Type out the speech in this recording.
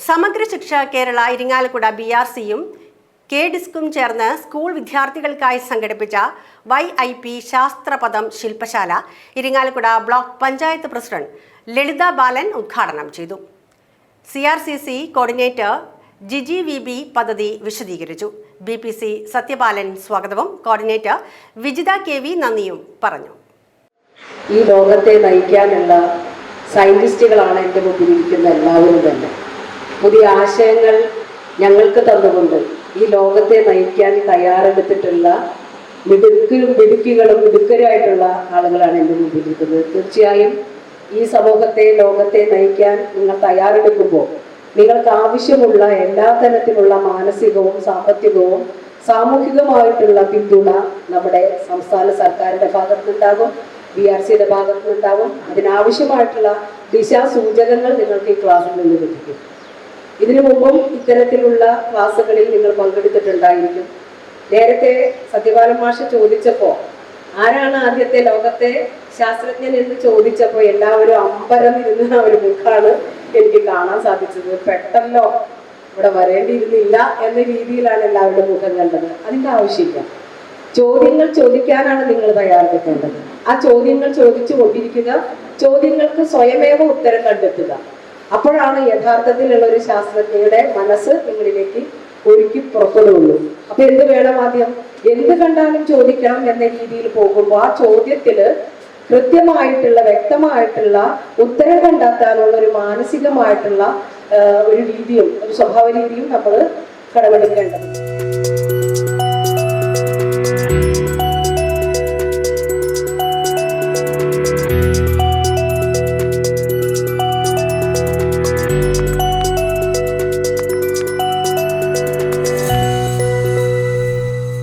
സമഗ്ര ശിക്ഷ കേരള ഇരിങ്ങാലക്കുട BRCയും KDISCും ചേർന്ന് സ്കൂൾ വിദ്യാർത്ഥികൾക്കായി സംഘടിപ്പിച്ച YIP ശാസ്ത്രപദം ശില്പശാല ഇരിങ്ങാലക്കുട ബ്ലോക്ക് പഞ്ചായത്ത് പ്രസിഡന്റ് ലളിത ബാലൻ ഉദ്ഘാടനം ചെയ്തു. CRCC കോർഡിനേറ്റർ ജിജി VB പദ്ധതി വിശദീകരിച്ചു. BPC സത്യപാലൻ സ്വാഗതവും കോർഡിനേറ്റർ വിജിത KV നന്ദിയും പറഞ്ഞു. ഈ ലോകത്തെ നയിക്കാനുള്ള സയന്റിസ്റ്റുകളാണ് എൻ്റെ മുമ്പിലിരിക്കുന്ന എല്ലാവരും തന്നെ. പുതിയ ആശയങ്ങൾ ഞങ്ങൾക്ക് തന്നുകൊണ്ട് ഈ ലോകത്തെ നയിക്കാൻ തയ്യാറെടുത്തിട്ടുള്ള മിടുക്കരായിട്ടുള്ള ആളുകളാണ് എൻ്റെ മുമ്പിലിരിക്കുന്നത്. തീർച്ചയായും ഈ സമൂഹത്തെ ലോകത്തെ നയിക്കാൻ നിങ്ങൾ തയ്യാറെടുക്കുമ്പോൾ നിങ്ങൾക്ക് ആവശ്യമുള്ള എല്ലാ തരത്തിലുള്ള മാനസികവും സാമ്പത്തികവും സാമൂഹികമായിട്ടുള്ള പിന്തുണ നമ്മുടെ സംസ്ഥാന സർക്കാരിൻ്റെ ഭാഗത്തുനിന്നുണ്ടാകും, BRCയുടെ ഭാഗത്തുനിന്നുണ്ടാകും. അതിനാവശ്യമായിട്ടുള്ള ദിശാസൂചകങ്ങൾ നിങ്ങൾക്ക് ഈ ക്ലാസ്സിൽ നിന്ന് ലഭിക്കും. ഇതിനു മുമ്പും ഇത്തരത്തിലുള്ള ക്ലാസ്സുകളിൽ നിങ്ങൾ പങ്കെടുത്തിട്ടുണ്ടായിരിക്കും. നേരത്തെ സത്യപാലൻ മാഷ് ചോദിച്ചപ്പോൾ ആരാണ് ആദ്യത്തെ ലോകത്തെ ശാസ്ത്രജ്ഞൻ എന്ന് ചോദിച്ചപ്പോൾ എല്ലാവരും അമ്പരന്നിരുന്ന ഒരു മുഖാണ് എനിക്ക് കാണാൻ സാധിച്ചത്. പെട്ടെന്നോ ഇവിടെ വരേണ്ടിയിരുന്നില്ല എന്ന രീതിയിലാണ് എല്ലാവരുടെ മുഖം കണ്ടത്. അതിൻ്റെ ആവശ്യമില്ല. ചോദ്യങ്ങൾ ചോദിക്കാനാണ് നിങ്ങൾ തയ്യാറെടുക്കേണ്ടത്. ആ ചോദ്യങ്ങൾ ചോദിച്ചു കൊണ്ടിരിക്കുക, ചോദ്യങ്ങൾക്ക് സ്വയമേവ ഉത്തരം കണ്ടെത്തുക. അപ്പോഴാണ് യഥാർത്ഥത്തിലുള്ള ഒരു ശാസ്ത്രജ്ഞയുടെ മനസ്സ് നിങ്ങളിലേക്ക് ഒരുക്കി പുറപ്പെടുകയുള്ളൂ. അപ്പൊ എന്ത് വേണം? ആദ്യം എന്ത് കണ്ടാലും ചോദിക്കണം എന്ന രീതിയിൽ പോകുമ്പോൾ ആ ചോദ്യത്തില് കൃത്യമായിട്ടുള്ള വ്യക്തമായിട്ടുള്ള ഉത്തരം കണ്ടെത്താനുള്ള ഒരു മാനസികമായിട്ടുള്ള ഒരു രീതിയും ഒരു സ്വഭാവ രീതിയും നമ്മൾ കടമെടുക്കേണ്ടത്.